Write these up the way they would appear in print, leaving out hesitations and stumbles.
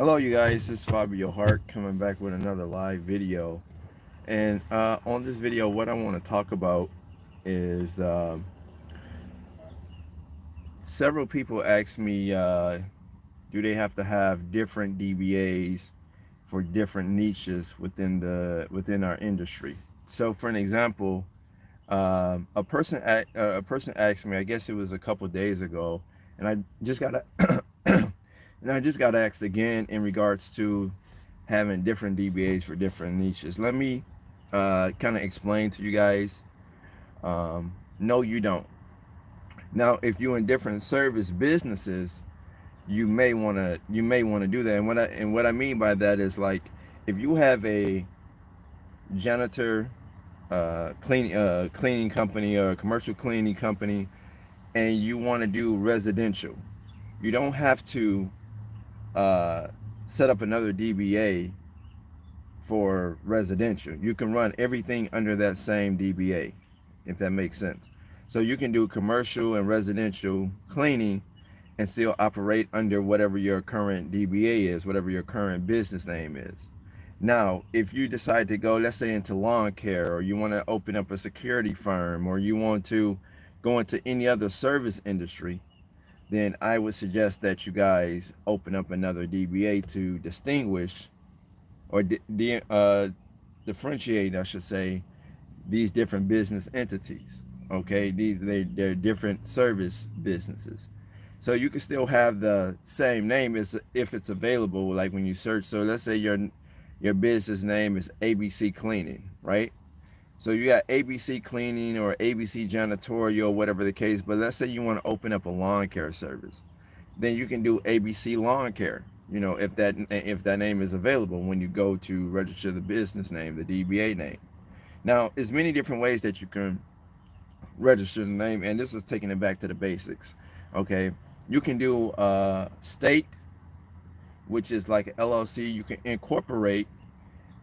Hello, you guys. This is Fabio Hart coming back with another live video. And on this video, what I want to talk about is several people ask me, do they have to have different DBAs for different niches within our industry? So, for an example, a person asked me. I guess it was a couple days ago, and I just got and I just got asked again in regards to having different DBAs for different niches. Let me kind of explain to you guys. No, you don't. Now, if you're in different service businesses, you may want to do that. And what I mean by that is, like, if you have a janitor cleaning company or a commercial cleaning company, and you want to do residential, you don't have to uh, set up another DBA for residential. You can run everything under that same DBA, if that makes sense. So you can do commercial and residential cleaning and still operate under whatever your current DBA is, whatever your current business name is. Now, if you decide to go, let's say, into lawn care, or you want to open up a security firm, or you want to go into any other service industry, then I would suggest that you guys open up another DBA to distinguish or differentiate, I should say, these different business entities. Okay, they're different service businesses. So you can still have the same name as if it's available, like when you search. So let's say your business name is ABC Cleaning, right? So you got ABC Cleaning or ABC Janitorial, whatever the case. But let's say you want to open up a lawn care service, then you can do ABC Lawn Care. If that name is available when you go to register the business name, the DBA name. Now, there's many different ways that you can register the name, and this is taking it back to the basics. Okay, you can do state, which is like an LLC. You can incorporate,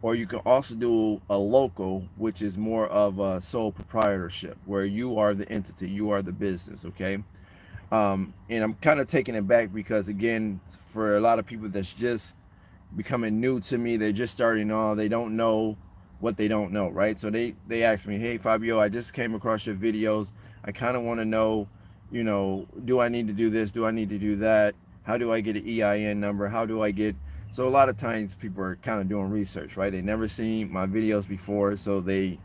or you can also do a local, which is more of a sole proprietorship, where you are the entity, you are the business. Okay, and I'm kind of taking it back because, again, for a lot of people that's just becoming new to me, they're just starting on, they don't know what they don't know, right? So they ask me, hey Fabio, I just came across your videos. I kind of want to know, do I need to do this? Do I need to do that? How do I get an EIN number? How do I get... So a lot of times people are kind of doing research, right? They never seen my videos before, so they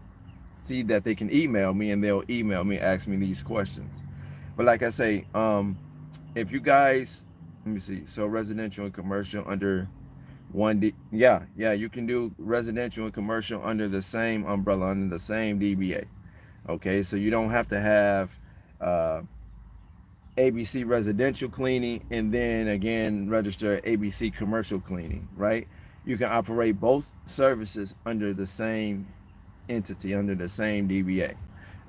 see that they can email me, and they'll email me, ask me these questions. But like I say, if you guys, let me see, so residential and commercial under yeah, you can do residential and commercial under the same umbrella, under the same DBA. Okay, so you don't have to have ABC residential cleaning and then again register ABC commercial cleaning, right? You can operate both services under the same entity, under the same DBA.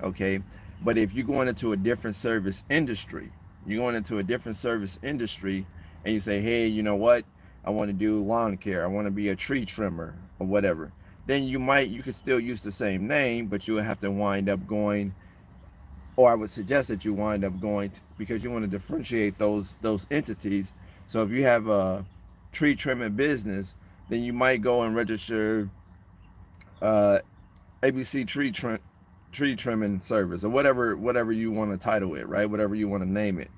Okay, but if you're going into a different service industry, and you say, hey, you know what, I want to do lawn care, I want to be a tree trimmer or whatever, then you could still use the same name, but you would have to wind up going, or I would suggest that you wind up going to, because you want to differentiate those entities. So if you have a tree trimming business, then you might go and register uh, ABC tree trimming service, or whatever you want to title it, right? Whatever you want to name it.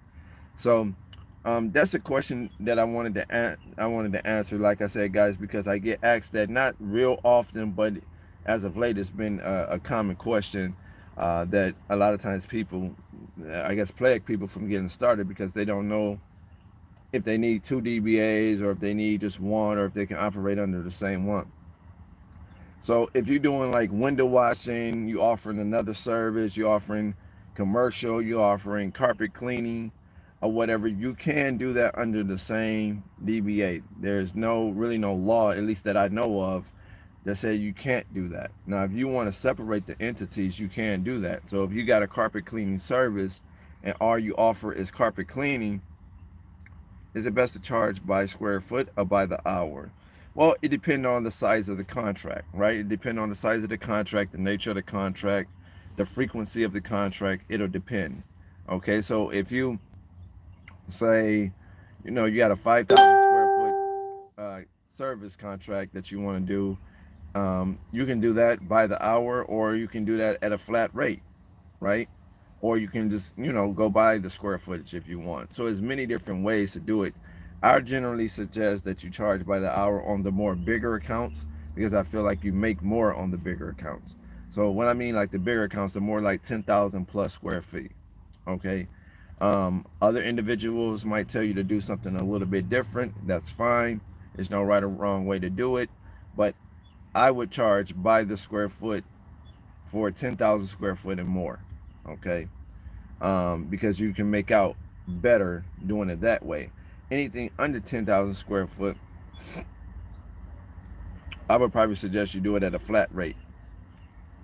So that's a question that I wanted to answer. Like I said, guys, because I get asked that not real often, but as of late, it's been a common question that a lot of times people, I guess, plague people from getting started because they don't know if they need two DBAs or if they need just one, or if they can operate under the same one. So if you're doing like window washing, you offering another service, you're offering commercial, you're offering carpet cleaning or whatever, you can do that under the same DBA. There's really no law, at least that I know of, that say you can't do that. Now, if you want to separate the entities, you can do that. So if you got a carpet cleaning service and all you offer is carpet cleaning, is it best to charge by square foot or by the hour? Well, it depends on the size of the contract, right? It depends on the size of the contract, the nature of the contract, the frequency of the contract. It'll depend. Okay, so if you say, you got a 5,000 square foot service contract that you want to do, you can do that by the hour, or you can do that at a flat rate, right? Or you can just, go by the square footage if you want. So there's many different ways to do it. I generally suggest that you charge by the hour on the more bigger accounts, because I feel like you make more on the bigger accounts. So what I mean, like the bigger accounts, the more like 10,000 plus square feet. Okay. Other individuals might tell you to do something a little bit different. That's fine. There's no right or wrong way to do it. But I would charge by the square foot for 10,000 square foot and more. Okay. Because you can make out better doing it that way. Anything under 10,000 square foot, I would probably suggest you do it at a flat rate.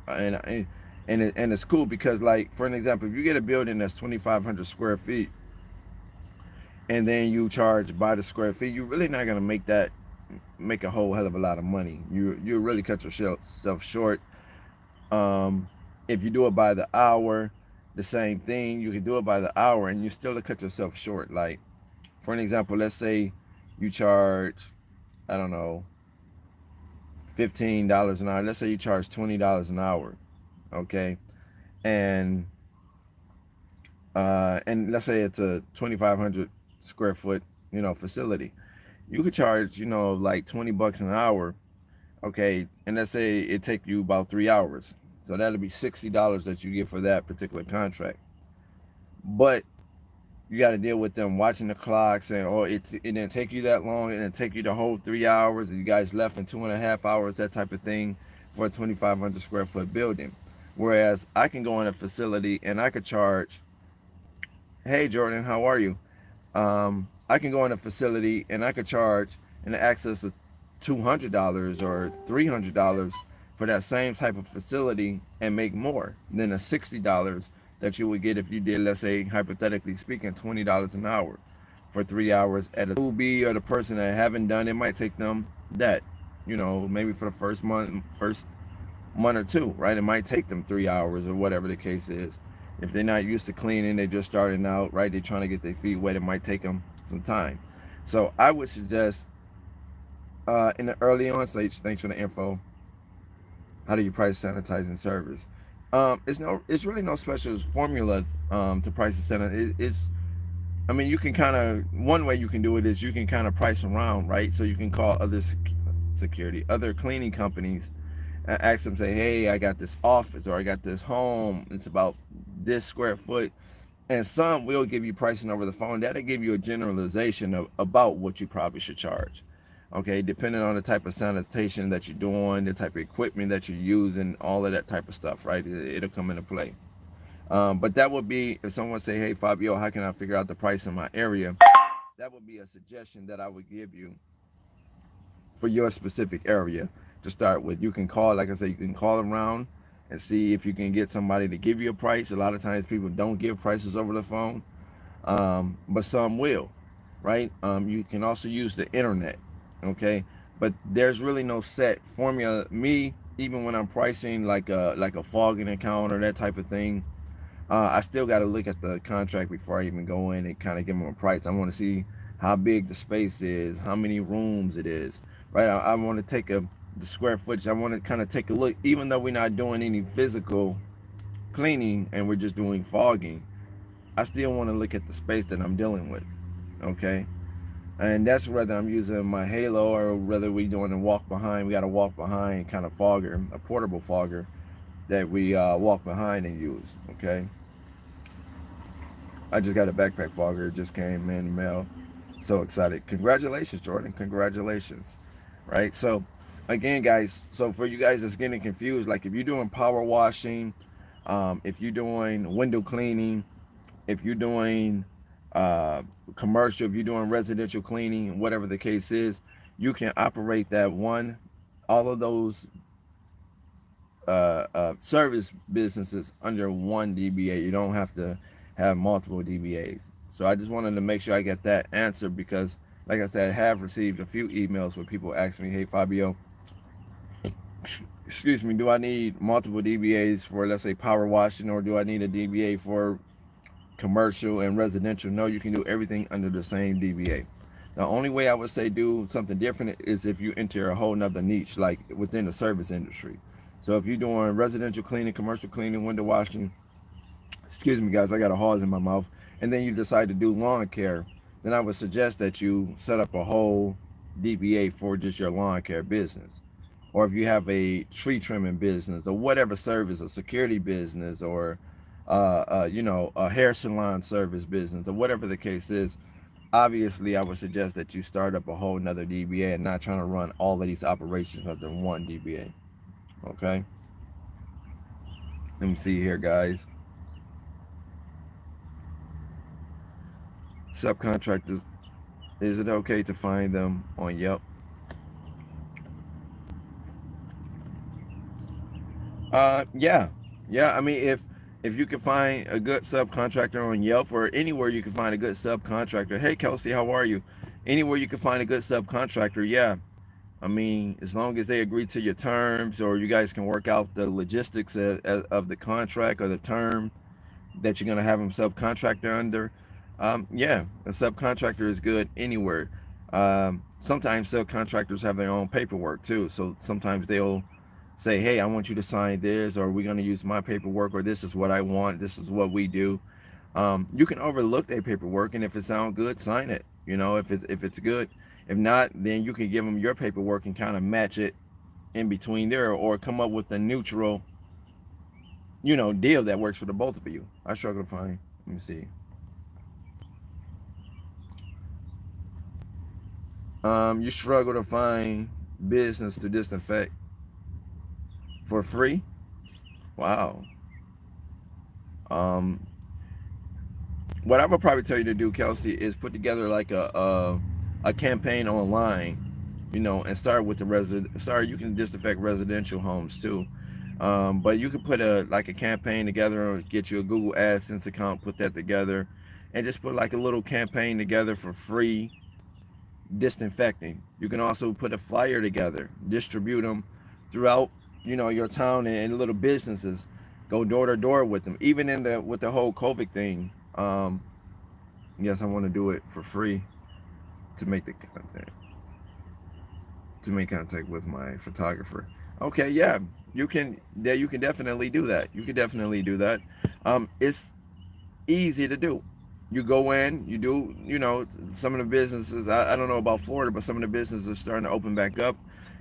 And it's cool because, like, for an example, if you get a building that's 2,500 square feet and then you charge by the square feet, you're really not gonna make a whole hell of a lot of money. You really cut yourself short. If you do it by the hour, the same thing. You can do it by the hour and you still cut yourself short. Like, for an example, let's say you charge, I don't know, $15 an hour. Let's say you charge $20 an hour, okay, and let's say it's a 2,500 square foot, facility. You could charge, like $20 an hour, okay, and let's say it take you about 3 hours. So that'll be $60 that you get for that particular contract. But you got to deal with them watching the clock, saying, "Oh, it didn't take you that long. It didn't take you the whole 3 hours. And you guys left in 2.5 hours." That type of thing for a 2,500 square foot building. Whereas I can go in a facility and I could charge, "Hey, Jordan, how are you?" I can go in a facility and I could charge in excess of $200 or $300 for that same type of facility and make more than the $60 that you would get if you did, let's say, hypothetically speaking, $20 an hour for 3 hours at a newbie or the person that haven't done it. Might take them that, maybe for the first month or two, right? It might take them 3 hours or whatever the case is. If they're not used to cleaning, they're just starting out, right? They're trying to get their feet wet. It might take them some time. So I would suggest in the early on stage, thanks for the info. How do you price sanitizing service? It's really no special formula to price the sanitizer. I mean, you can kind of, one way you can do it is you can kind of price around, right? So you can call other cleaning companies, and ask them, say, "Hey, I got this office or I got this home. It's about this square foot." And some will give you pricing over the phone. That'll give you a generalization of about what you probably should charge. Okay, depending on the type of sanitation that you're doing, the type of equipment that you're using, all of that type of stuff, right? It'll come into play. But that would be, if someone say, "Hey, Fabio, how can I figure out the price in my area?" That would be a suggestion that I would give you for your specific area to start with. You can call, like I said, you can call around and see if you can get somebody to give you a price. A lot of times people don't give prices over the phone, but some will, right? You can also use the internet, okay? But there's really no set formula. Me, even when I'm pricing like a fogging account or that type of thing, I still got to look at the contract before I even go in and kind of give them a price. I want to see how big the space is, how many rooms it is, right? I want to take the square footage. I want to kind of take a look, even though we're not doing any physical cleaning and we're just doing fogging. I still want to look at the space that I'm dealing with, okay? And that's whether I'm using my Halo or whether we're doing a walk behind. We got a walk behind kind of fogger, a portable fogger that we walk behind and use, okay? I just got a backpack fogger. It just came in the mail. So excited. Congratulations, Jordan. Congratulations. Right? So, again, guys, so for you guys that's getting confused, like if you're doing power washing, if you're doing window cleaning, if you're doing commercial, if you're doing residential cleaning, whatever the case is, you can operate all of those service businesses under one DBA. You don't have to have multiple DBAs. So I just wanted to make sure I get that answer because, like I said, I have received a few emails where people ask me, "Hey, Fabio, excuse me, do I need multiple DBAs for, let's say, power washing, or do I need a DBA for commercial and residential?" No, you can do everything under the same DBA. The only way I would say do something different is if you enter a whole nother niche, like within the service industry. So if you're doing residential cleaning, commercial cleaning, window washing, excuse me guys, I got a hose in my mouth, and then you decide to do lawn care, then I would suggest that you set up a whole DBA for just your lawn care business. Or if you have a tree trimming business or whatever service, a security business, or a hair salon service business, or whatever the case is, obviously I would suggest that you start up a whole nother DBA and not trying to run all of these operations under one DBA. Okay, let me see here, guys. Subcontractors, is it okay to find them on Yelp? Yeah, yeah. I mean, if you can find a good subcontractor on Yelp or anywhere you can find a good subcontractor. Hey, Kelsey, how are you? Anywhere you can find a good subcontractor, yeah. I mean, as long as they agree to your terms or you guys can work out the logistics of the contract or the term that you're gonna have them subcontractor under, yeah, a subcontractor is good anywhere. Sometimes subcontractors have their own paperwork too, so sometimes they'll say, hey, I want you to sign this, or we're going to use my paperwork, or this is what I want, this is what we do. You can overlook their paperwork, and if it sounds good, sign it. If it's good. If not, then you can give them your paperwork and kind of match it in between there, or come up with a neutral, deal that works for the both of you. I struggle to find. Let me see. You struggle to find business to disinfect for free. Wow. Um, what I would probably tell you to do, Kelsey, is put together like a campaign online, and start with the resident. Sorry, you can disinfect residential homes too, but you could put a campaign together, or get you a Google AdSense account, put that together, and just put like a little campaign together for free disinfecting. You can also put a flyer together, distribute them throughout, your town and little businesses. Go door to door with them. Even in the with the whole COVID thing. Yes, I want to do it for free to make the content, to make contact with my photographer. Okay, yeah, you can. Yeah, you can definitely do that. You can definitely do that. It's easy to do. You go in, you do, some of the businesses, I don't know about Florida, but some of the businesses are starting to open back up.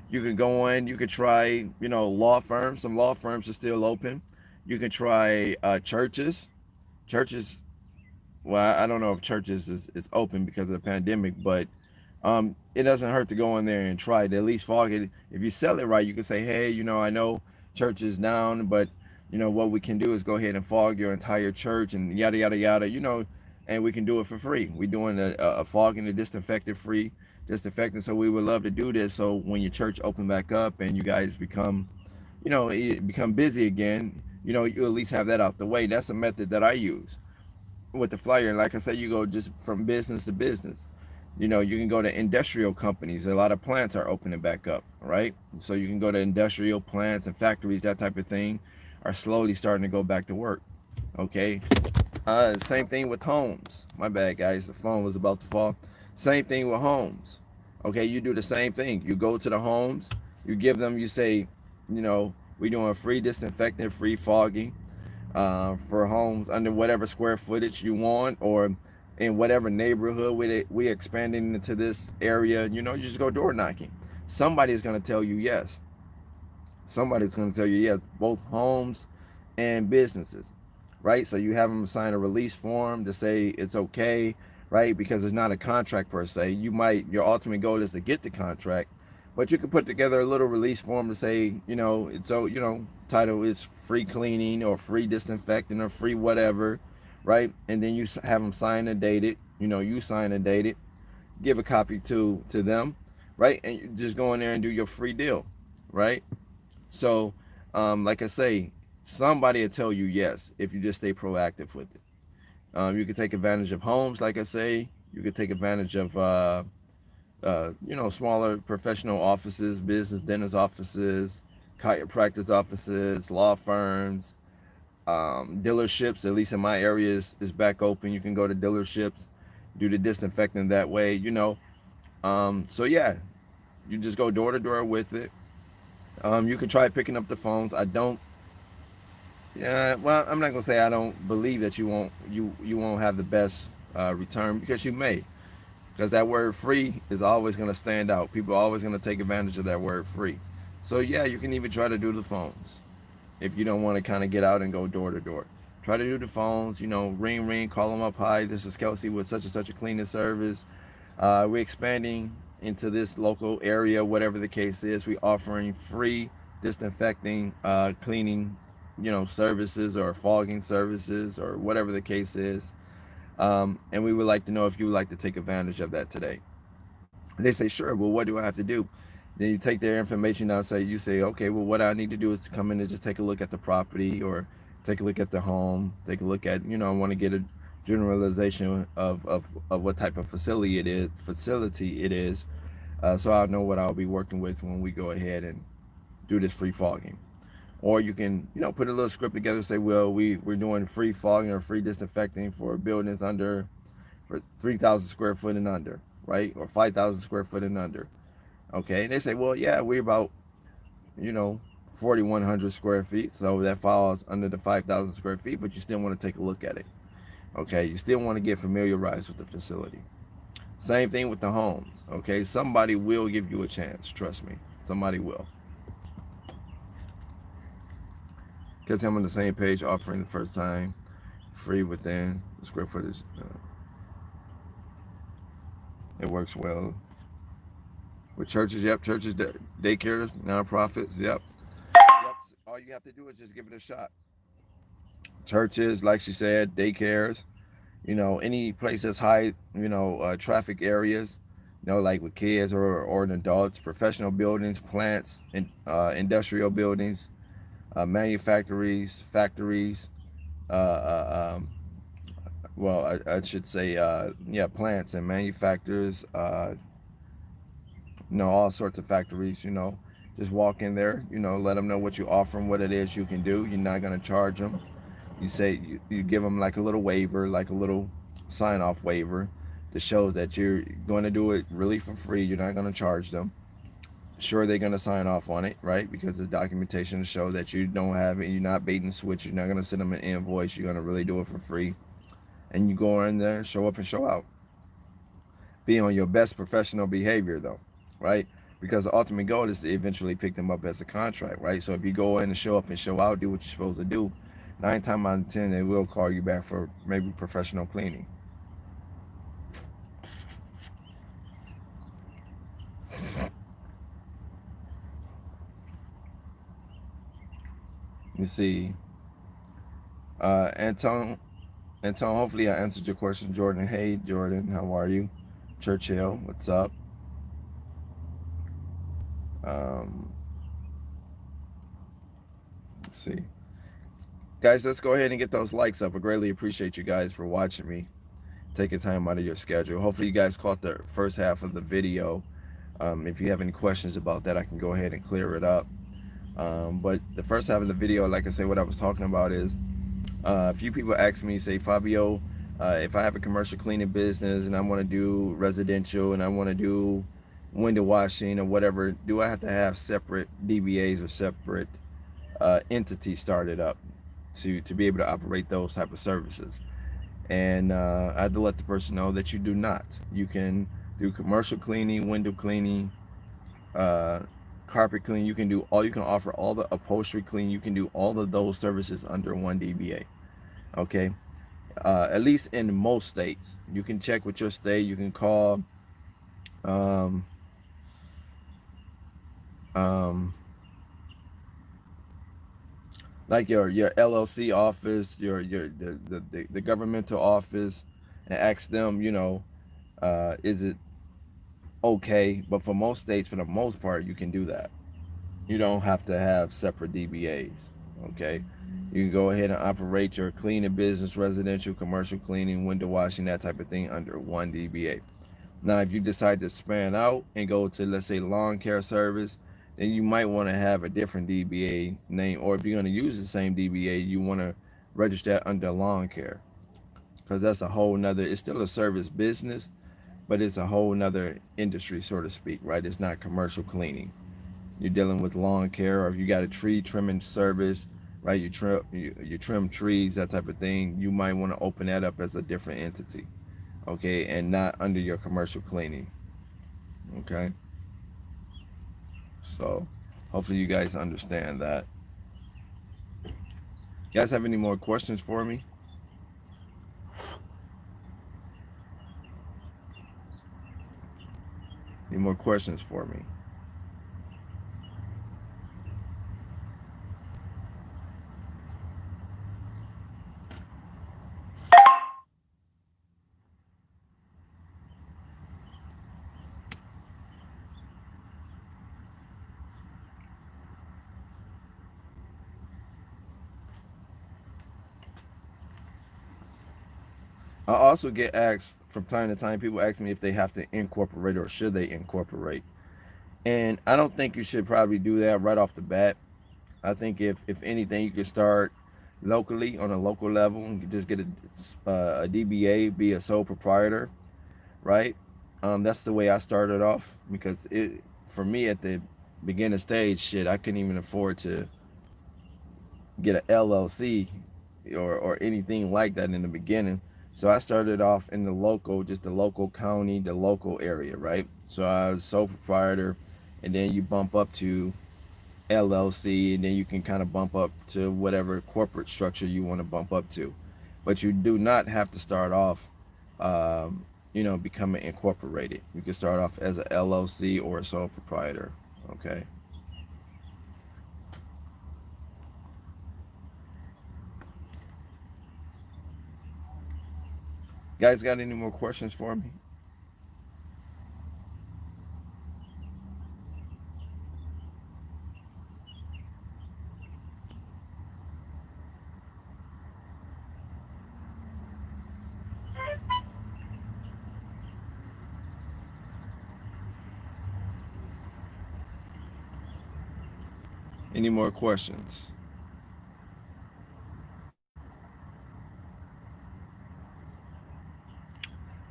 You can go in, you could try, law firms. Some law firms are still open. You can try churches. Churches, well, I don't know if churches is open because of the pandemic, but it doesn't hurt to go in there and try to at least fog it. If you sell it right, you can say, hey, I know church is down, but what we can do is go ahead and fog your entire church and yada yada yada, and we can do it for free. We're doing a fogging and disinfectant free disinfectant, so we would love to do this. So when your church open back up and you guys become, become busy again, you at least have that out the way. That's a method that I use with the flyer. And like I said, you go just from business to business. You can go to industrial companies. A lot of plants are opening back up, right? So you can go to industrial plants and factories, that type of thing, are slowly starting to go back to work. Okay. Same thing with homes. My bad, guys. The phone was about to fall. Same thing with homes. Okay, you do the same thing. You go to the homes, you give them, you say, we're doing free disinfectant, free fogging for homes under whatever square footage you want, or in whatever neighborhood we expanding into this area. You just go door knocking. Somebody's going to tell you yes. Somebody's going to tell you yes, both homes and businesses, right? So you have them sign a release form to say it's okay, right? Because it's not a contract per se. Your ultimate goal is to get the contract, but you can put together a little release form to say, title is free cleaning or free disinfecting or free whatever, right? And then you have them sign and date it. You sign and date it, give a copy to them, right? And you just go in there and do your free deal, right? So, like I say, somebody will tell you yes if you just stay proactive with it. You can take advantage of homes, like I say. You can take advantage of, smaller professional offices, business dentist offices, chiropractors offices, law firms, dealerships. At least in my area is back open. You can go to dealerships, do the disinfecting that way. So yeah, you just go door to door with it. You can try picking up the phones. I don't. Yeah, well, I'm not gonna say I don't believe that you won't have the best return, because you may, because that word free is always gonna stand out. People are always gonna take advantage of that word free. So yeah, you can even try to do the phones if you don't want to kind of get out and go door to door. Try to do the phones. Ring ring, call them up. Hi, this is Kelsey with such and such a cleaning service. We're expanding into this local area, whatever the case is. We offering free disinfecting, cleaning, services, or fogging services, or whatever the case is. And we would like to know if you would like to take advantage of that today. They say, sure. Well, what do I have to do? Then you take their information down. You say, okay, well, what I need to do is come in and just take a look at the property, or take a look at the home, take a look at, I want to get a generalization of what type of facility it is, so I'll know what I'll be working with when we go ahead and do this free fogging. Or you can, put a little script together and say, well, we're doing free fogging or free disinfecting for buildings for 3,000 square foot and under, right? Or 5,000 square foot and under. Okay. And they say, well, yeah, we're about, you know, 4,100 square feet. So that falls under the 5,000 square feet, but you still want to take a look at it. Okay. You still want to get familiarized with the facility. Same thing with the homes. Okay. Somebody will give you a chance. Trust me. Somebody will. Because I'm on the same page, offering the first time free within the square footage. It works well with churches. Yep, churches, daycares, nonprofits. Yep. All you have to do is just give it a shot. Churches, like she said, daycares. Any place that's high, traffic areas. Like with kids or adults. Professional buildings, plants, industrial buildings, manufactories, factories. Uh, uh, um, well, I should say, yeah, plants and manufacturers. All sorts of factories. Just walk in there. Let them know what you offer them, what it is you can do. You're not gonna charge them. You say you give them like a little waiver, like a little sign-off waiver, that shows that you're going to do it really for free. You're not going to charge them. Sure, they're going to sign off on it, right? Because it's documentation to show that you don't have it. You're not bait and switch. You're not going to send them an invoice. You're going to really do it for free. And you go in there, show up and show out. Be on your best professional behavior, though, right? Because the ultimate goal is to eventually pick them up as a contract, right? So if you go in and show up and show out, do what you're supposed to do, 9 times out of 10, they will call you back for maybe professional cleaning. You see, Anton, hopefully I answered your question. Jordan, hey, Jordan, how are you? Churchill, what's up? Let's see. Guys, let's go ahead and get those likes up. I greatly appreciate you guys for watching me, taking time out of your schedule. Hopefully you guys caught the first half of the video. If you have any questions about that, I can go ahead and clear it up. But the first half of the video, like I said, what I was talking about is, a few people ask me, say, Fabio, if I have a commercial cleaning business and I want to do residential and I want to do window washing or whatever, do I have to have separate DBAs or separate entities started up to be able to operate those type of services? And I had to let the person know that you do not. You can do commercial cleaning, window cleaning, carpet cleaning. You can offer all the upholstery cleaning. You can do all of those services under one DBA. Okay. At least in most states. You can check with your state. You can call like your LLC office, the governmental office, and ask them, is it okay? But for most states, for the most part, you can do that. You don't have to have separate DBAs. Okay, you can go ahead and operate your cleaning business, residential, commercial cleaning, window washing, that type of thing under one DBA. Now, if you decide to span out and go to, let's say, lawn care service, then you might want to have a different DBA name. Or if you're going to use the same DBA, you want to register that under lawn care, because that's a whole nother, it's still a service business, but it's a whole nother industry, so to speak, right? It's not commercial cleaning. You're dealing with lawn care, or if you got a tree trimming service, right? You trim trees, that type of thing. You might want to open that up as a different entity, okay, and not under your commercial cleaning, okay. So hopefully you guys understand that. You guys have any more questions for me? Any more questions for me? I also get asked from time to time, people ask me if they have to incorporate or should they incorporate. And I don't think you should probably do that right off the bat. I think if anything, you could start locally on a local level. You could just get a DBA, be a sole proprietor, right? That's the way I started off, because for me at the beginner stage, shit, I couldn't even afford to get an LLC or anything like that in the beginning. So I started off in the local, just the local county, the local area, right? So I was sole proprietor, and then you bump up to LLC, and then you can kind of bump up to whatever corporate structure you want to bump up to. But you do not have to start off, becoming incorporated. You can start off as a LLC or a sole proprietor. Okay. Guys, got any more questions for me? Any more questions?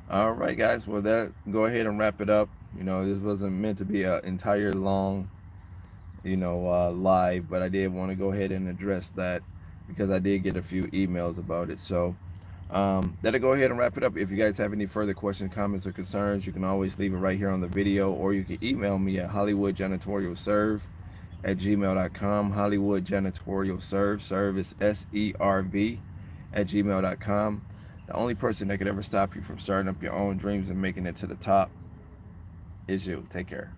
All right, guys. Well, that go ahead and wrap it up. This wasn't meant to be an entire long, live, but I did want to go ahead and address that because I did get a few emails about it. So that'll go ahead and wrap it up. If you guys have any further questions, comments, or concerns, you can always leave it right here on the video, or you can email me at hollywoodjanitorialserve@gmail.com. Hollywood Janitorial serve is SERV @gmail.com. The only person that could ever stop you from starting up your own dreams and making it to the top is you. Take care.